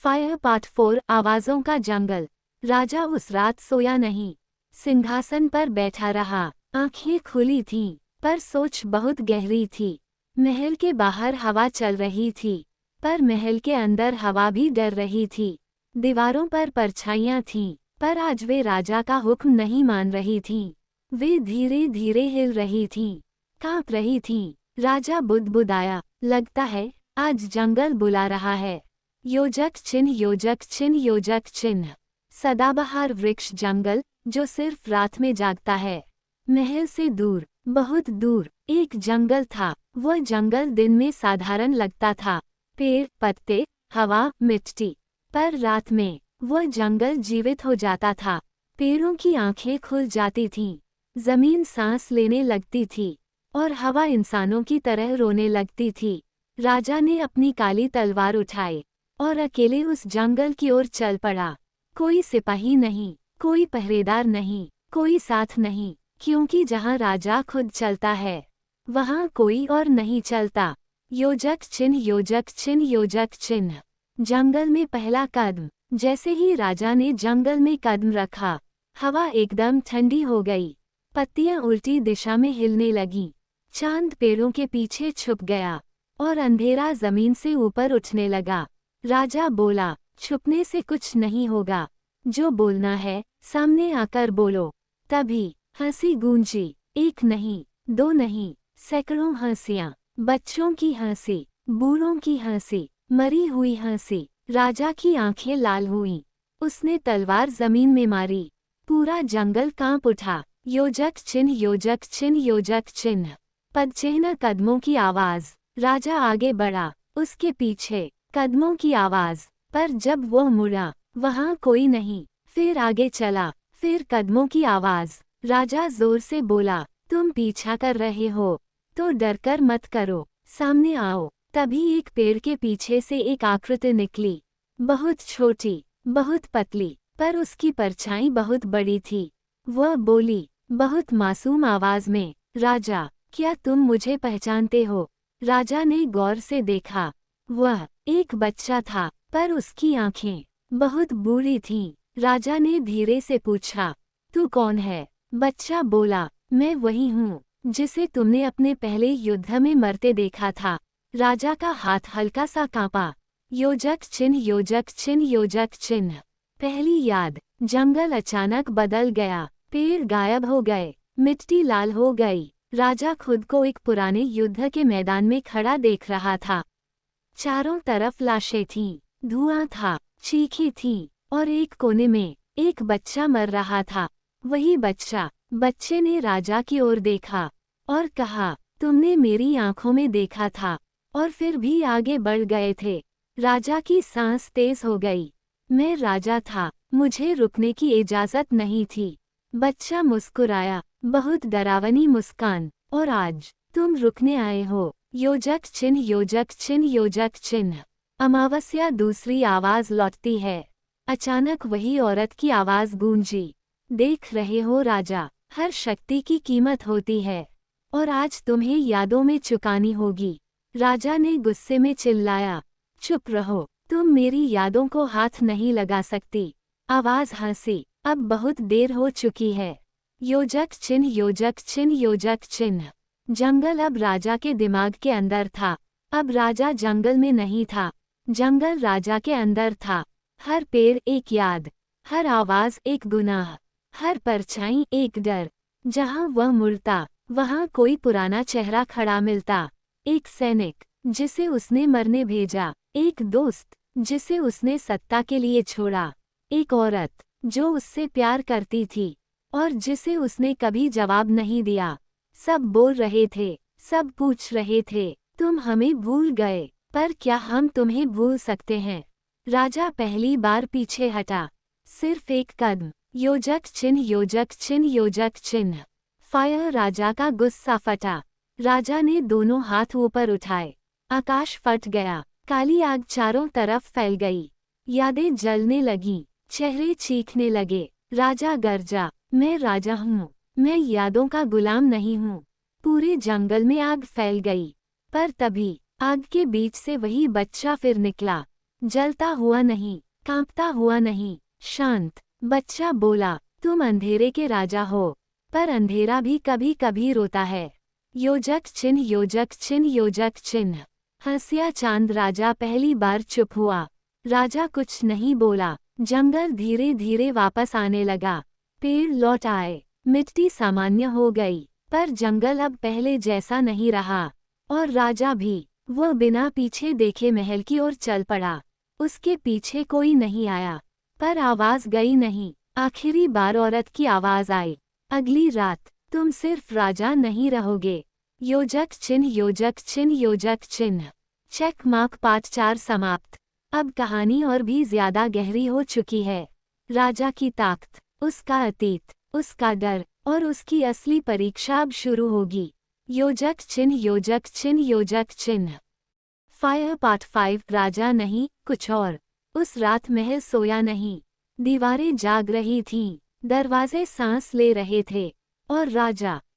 Fire part 4 आवाजों का जंगल। राजा उस रात सोया नहीं, सिंहासन पर बैठा रहा। आंखें खुली थीं, पर सोच बहुत गहरी थी। महल के बाहर हवा चल रही थी, पर महल के अंदर हवा भी डर रही थी। दीवारों पर परछाइयां थीं, पर आज वे राजा का हुक्म नहीं मान रही थीं। वे धीरे धीरे हिल रही थीं, कांप रही थीं। राजा बुदबुदाया, लगता है आज जंगल बुला रहा है। योजक चिन्ह, योजक चिन्ह, योजक चिन्ह। सदाबहार वृक्ष जंगल जो सिर्फ रात में जागता है। महल से दूर, बहुत दूर एक जंगल था। वह जंगल दिन में साधारण लगता था, पेड़, पत्ते, हवा, मिट्टी। पर रात में वह जंगल जीवित हो जाता था। पेड़ों की आंखें खुल जाती थीं, जमीन सांस लेने लगती थी, और हवा इंसानों की तरह रोने लगती थी। राजा ने अपनी काली तलवार उठाई और अकेले उस जंगल की ओर चल पड़ा। कोई सिपाही नहीं, कोई पहरेदार नहीं, कोई साथ नहीं, क्योंकि जहां राजा खुद चलता है वहां कोई और नहीं चलता। योजक चिन्ह, योजक चिन्ह, योजक चिन्ह। जंगल में पहला कदम। जैसे ही राजा ने जंगल में कदम रखा, हवा एकदम ठंडी हो गई। पत्तियां उल्टी दिशा में हिलने लगीं। चांद पेड़ों के पीछे छुप गया और अंधेरा जमीन से ऊपर उठने लगा। राजा बोला, छुपने से कुछ नहीं होगा, जो बोलना है सामने आकर बोलो। तभी हंसी गूंजी, एक नहीं, दो नहीं, सैकड़ों हंसियां। बच्चों की हंसी, बूढ़ों की हंसी, मरी हुई हंसी। राजा की आंखें लाल हुईं। उसने तलवार जमीन में मारी। पूरा जंगल कांप उठा। योजक चिन्ह, योजक चिन्ह, योजक चिन्ह। पदचिह्न, कदमों की आवाज। राजा आगे बढ़ा, उसके पीछे कदमों की आवाज। पर जब वह मुड़ा, वहां कोई नहीं। फिर आगे चला, फिर कदमों की आवाज। राजा जोर से बोला, तुम पीछा कर रहे हो तो डरकर मत करो, सामने आओ। तभी एक पेड़ के पीछे से एक आकृति निकली, बहुत छोटी, बहुत पतली, पर उसकी परछाई बहुत बड़ी थी। वह बोली, बहुत मासूम आवाज में, राजा, क्या तुम मुझे पहचानते हो? राजा ने गौर से देखा। वह एक बच्चा था, पर उसकी आंखें बहुत बूढ़ी थीं। राजा ने धीरे से पूछा, तू कौन है? बच्चा बोला, मैं वही हूँ जिसे तुमने अपने पहले युद्ध में मरते देखा था। राजा का हाथ हल्का सा कांपा। योजक चिन्ह, योजक चिन्ह, योजक चिन्ह। पहली याद। जंगल अचानक बदल गया। पेड़ गायब हो गए, मिट्टी लाल हो गई। राजा खुद को एक पुराने युद्ध के मैदान में खड़ा देख रहा था। चारों तरफ लाशें थीं, धुआं था, चीखें थीं, और एक कोने में एक बच्चा मर रहा था। वही बच्चा। बच्चे ने राजा की ओर देखा और कहा, तुमने मेरी आंखों में देखा था और फिर भी आगे बढ़ गए थे। राजा की सांस तेज हो गई। मैं राजा था, मुझे रुकने की इजाजत नहीं थी। बच्चा मुस्कुराया, बहुत डरावनी मुस्कान। और आज तुम रुकने आए हो। योजक चिन्ह, योजक चिन्ह, योजक चिन्ह। अमावस्या। दूसरी आवाज लौटती है। अचानक वही औरत की आवाज गूंजी, देख रहे हो राजा, हर शक्ति की कीमत होती है, और आज तुम्हें यादों में चुकानी होगी। राजा ने गुस्से में चिल्लाया, चुप रहो, तुम मेरी यादों को हाथ नहीं लगा सकती। आवाज हंसी, अब बहुत देर हो चुकी है। योजक चिन्ह, योजक चिन्ह, योजक चिन्ह। जंगल अब राजा के दिमाग के अंदर था। अब राजा जंगल में नहीं था, जंगल राजा के अंदर था। हर पेड़ एक याद, हर आवाज एक गुनाह, हर परछाई एक डर। जहां वह मुड़ता, वहां कोई पुराना चेहरा खड़ा मिलता। एक सैनिक जिसे उसने मरने भेजा, एक दोस्त जिसे उसने सत्ता के लिए छोड़ा, एक औरत जो उससे प्यार करती थी और जिसे उसने कभी जवाब नहीं दिया। सब बोल रहे थे, सब पूछ रहे थे, तुम हमें भूल गए, पर क्या हम तुम्हें भूल सकते हैं? राजा पहली बार पीछे हटा, सिर्फ एक कदम। योजक चिन्ह, योजक चिन्ह, योजक चिन्ह। फायर। राजा का गुस्सा फटा। राजा ने दोनों हाथ ऊपर उठाए। आकाश फट गया। काली आग चारों तरफ फैल गई। यादें जलने लगीं, चेहरे चीखने लगे। राजा गरजा, मैं राजा हूँ, मैं यादों का गुलाम नहीं हूँ। पूरे जंगल में आग फैल गई। पर तभी आग के बीच से वही बच्चा फिर निकला। जलता हुआ नहीं, कांपता हुआ नहीं, शांत। बच्चा बोला, तुम अंधेरे के राजा हो, पर अंधेरा भी कभी कभी रोता है। योजक चिन्ह योजक चिन्ह योजक चिन्ह। हंसिया चांद राजा पहली बार चुप हुआ। राजा कुछ नहीं बोला। जंगल धीरे धीरे वापस आने लगा। पेड़ लौट आए, मिट्टी सामान्य हो गई, पर जंगल अब पहले जैसा नहीं रहा। और राजा भी। वह बिना पीछे देखे महल की ओर चल पड़ा। उसके पीछे कोई नहीं आया, पर आवाज गई नहीं। आखिरी बार औरत की आवाज आई, अगली रात तुम सिर्फ राजा नहीं रहोगे। योजक चिन्ह योजक चिन्ह योजक चिन्ह। चेक मार्क पार्ट 4 समाप्त। अब कहानी और भी ज्यादा गहरी हो चुकी है। राजा की ताकत, उसका अतीत, उसका डर और उसकी असली परीक्षा अब शुरू होगी। योजक चिन्ह योजक चिन्ह योजक चिन्ह। फायर पार्ट 5 राजा नहीं, कुछ और। उस रात महल सोया नहीं। दीवारें जाग रही थीं, दरवाजे सांस ले रहे थे, और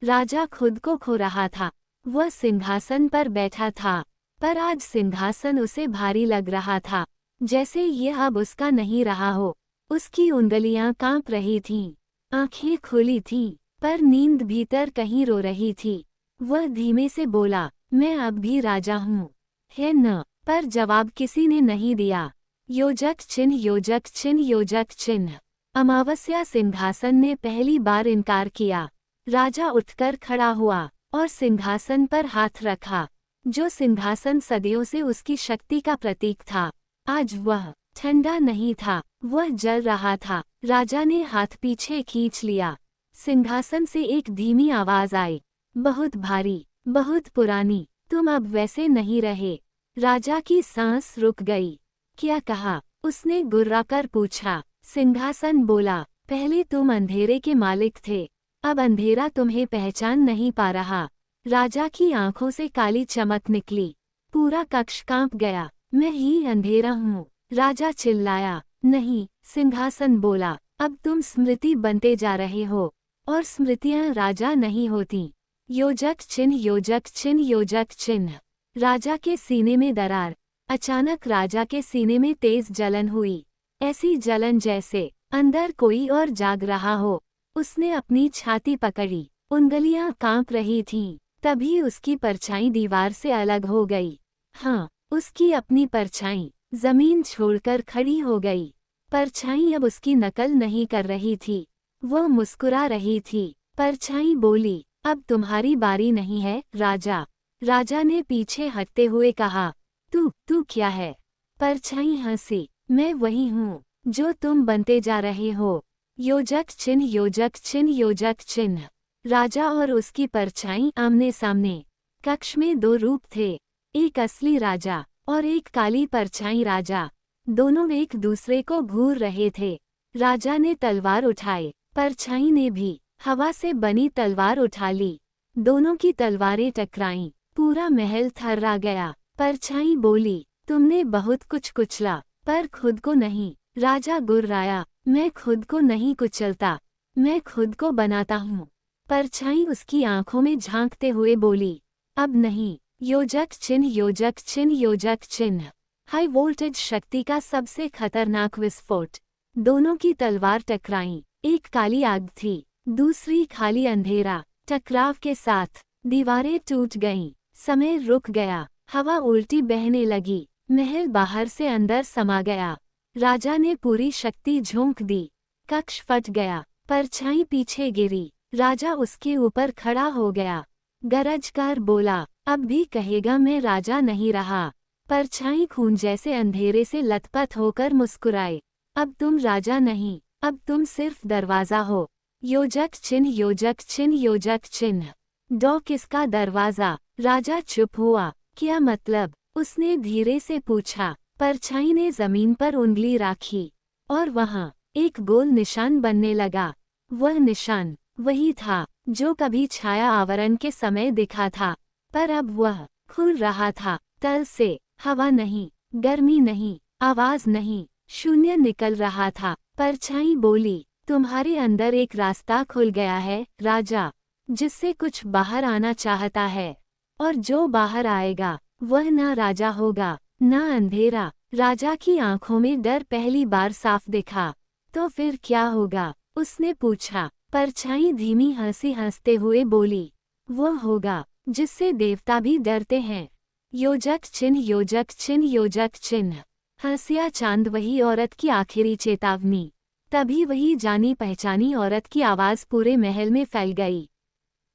राजा खुद को खो रहा था। वह सिंहासन पर बैठा था, पर आज सिंहासन उसे भारी लग रहा था, जैसे यह अब उसका नहीं रहा हो। उसकी उंगलियां कांप रही थीं, आंखें खुली थीं, पर नींद भीतर कहीं रो रही थी। वह धीमे से बोला, मैं अब भी राजा हूँ, है न? पर जवाब किसी ने नहीं दिया। योजक चिन्ह योजक चिन्ह योजक चिन्ह। अमावस्या सिंहासन ने पहली बार इनकार किया। राजा उठकर खड़ा हुआ और सिंहासन पर हाथ रखा। जो सिंहासन सदियों से उसकी शक्ति का प्रतीक था, आज वह ठंडा नहीं था, वह जल रहा था। राजा ने हाथ पीछे खींच लिया। सिंहासन से एक धीमी आवाज आई, बहुत भारी, बहुत पुरानी, तुम अब वैसे नहीं रहे। राजा की सांस रुक गई। क्या कहा? उसने गुर्राकर पूछा। सिंहासन बोला, पहले तुम अंधेरे के मालिक थे, अब अंधेरा तुम्हें पहचान नहीं पा रहा। राजा की आंखों से काली चमक निकली। पूरा कक्ष कांप गया। मैं ही अंधेरा हूँ, राजा चिल्लाया। नहीं, सिंहासन बोला, अब तुम स्मृति बनते जा रहे हो, और स्मृतियाँ राजा नहीं होती। योजक चिन्ह योजक चिन्ह योजक चिन्ह। राजा के सीने में दरार। अचानक राजा के सीने में तेज जलन हुई, ऐसी जलन जैसे अंदर कोई और जाग रहा हो। उसने अपनी छाती पकड़ी, उंगलियां कांप रही थीं। तभी उसकी परछाई दीवार से अलग हो गई। हाँ, उसकी अपनी परछाई जमीन छोड़कर खड़ी हो गई। परछाई अब उसकी नकल नहीं कर रही थी, वह मुस्कुरा रही थी। परछाई बोली, अब तुम्हारी बारी नहीं है, राजा। राजा ने पीछे हटते हुए कहा, तू क्या है? परछाई हंसी, मैं वही हूँ जो तुम बनते जा रहे हो। योजक चिन्ह योजक चिन्ह योजक चिन्ह। राजा और उसकी परछाई आमने सामने। कक्ष में दो रूप थे, एक असली राजा और एक काली परछाई राजा। दोनों एक दूसरे को घूर रहे थे। राजा ने तलवार उठाई, परछाई ने भी हवा से बनी तलवार उठा ली। दोनों की तलवारें टकराईं, पूरा महल थर्रा गया। परछाई बोली, तुमने बहुत कुछ कुचला, पर खुद को नहीं। राजा गुर्राया, मैं खुद को नहीं कुचलता, मैं खुद को बनाता हूँ। परछाई उसकी आंखों में झांकते हुए बोली, अब नहीं। योजक चिन्ह योजक चिन्ह योजक चिन्ह। हाई वोल्टेज शक्ति का सबसे खतरनाक विस्फोट। दोनों की तलवार टकराईं, एक काली आग थी, दूसरी खाली अंधेरा। टकराव के साथ दीवारें टूट गईं, समय रुक गया, हवा उल्टी बहने लगी, महल बाहर से अंदर समा गया। राजा ने पूरी शक्ति झोंक दी, कक्ष फट गया, परछाई पीछे गिरी। राजा उसके ऊपर खड़ा हो गया, गरजकर बोला, अब भी कहेगा मैं राजा नहीं रहा। परछाई खून जैसे अंधेरे से लथपथ होकर मुस्कुराए, अब तुम राजा नहीं, अब तुम सिर्फ दरवाजा हो। योजक चिन्ह योजक चिन्ह योजक चिन्ह। डॉ किसका दरवाजा? राजा चुप हुआ। क्या मतलब? उसने धीरे से पूछा। परछाई ने जमीन पर उंगली राखी, और वहां एक गोल निशान बनने लगा। वह निशान वही था जो कभी छाया आवरण के समय दिखा था, पर अब वह खुल रहा था। तल से हवा नहीं, गर्मी नहीं, आवाज नहीं, शून्य निकल रहा था। परछाई बोली, तुम्हारे अंदर एक रास्ता खुल गया है, राजा, जिससे कुछ बाहर आना चाहता है, और जो बाहर आएगा वह ना राजा होगा, ना अंधेरा, राजा की आंखों में डर पहली बार साफ दिखा। तो फिर क्या होगा? उसने पूछा। परछाई धीमी हंसी हंसते हुए बोली, वो होगा जिससे देवता भी डरते हैं। योजक चिन्ह, योजक चिन्ह, योजक चिन्ह। हंसिया चांद वही औरत की आखिरी चेतावनी। तभी वही जानी पहचानी औरत की आवाज पूरे महल में फैल गई।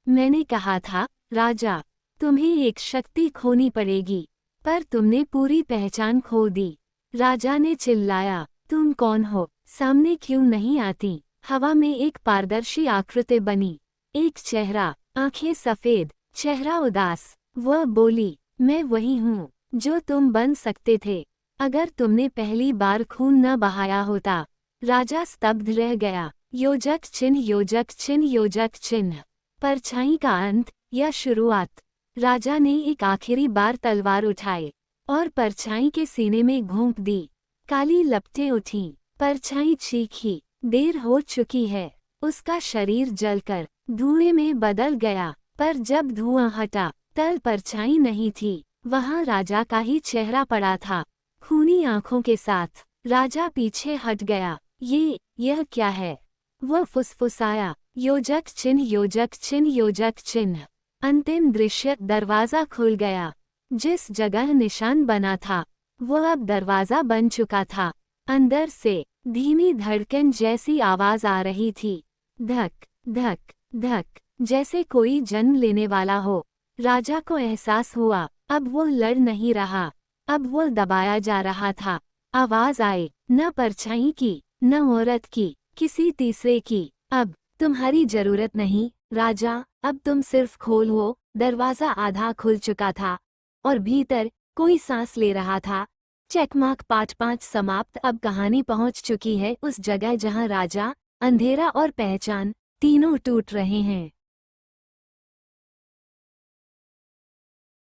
मैंने कहा था राजा, तुम्हें एक शक्ति खोनी पड़ेगी, पर तुमने पूरी पहचान खो दी। राजा ने चिल्लाया, तुम कौन हो? सामने क्यों नहीं आती? हवा में एक पारदर्शी आकृति बनी, एक चेहरा, आंखें सफेद, चेहरा उदास। वह बोली, मैं वही हूँ जो तुम बन सकते थे अगर तुमने पहली बार खून न बहाया होता। राजा स्तब्ध रह गया। योजक चिन्ह, योजक चिन्ह, योजक चिन्ह। परछाई का अंत या शुरुआत? राजा ने एक आखिरी बार तलवार उठाई और परछाई के सीने में घोंप दी। काली लपटें उठीं। परछाई चीखी, देर हो चुकी है। उसका शरीर जलकर धुएं में बदल गया, पर जब धुआं हटा, तल परछाई नहीं थी। वहां राजा का ही चेहरा पड़ा था, खूनी आंखों के साथ। राजा पीछे हट गया। यह क्या है? वह फुसफुसाया, योजक चिन्ह, योजक चिन्ह, योजक चिन्ह। अंतिम दृश्य, दरवाजा खुल गया। जिस जगह निशान बना था, वह अब दरवाजा बन चुका था। अंदर से धीमी धड़कन जैसी आवाज आ रही थी, धक धक धक, जैसे कोई जन्म लेने वाला हो। राजा को एहसास हुआ, अब वो लड़ नहीं रहा, अब वो दबाया जा रहा था। आवाज आई, न परछाई की, न औरत की, किसी तीसरे की। अब तुम्हारी जरूरत नहीं राजा, अब तुम सिर्फ खोलो। दरवाजा आधा खुल चुका था और भीतर कोई सांस ले रहा था। चेकमार्क पार्ट 5 समाप्त। अब कहानी पहुंच चुकी है उस जगह जहां राजा, अंधेरा और पहचान तीनों टूट रहे हैं।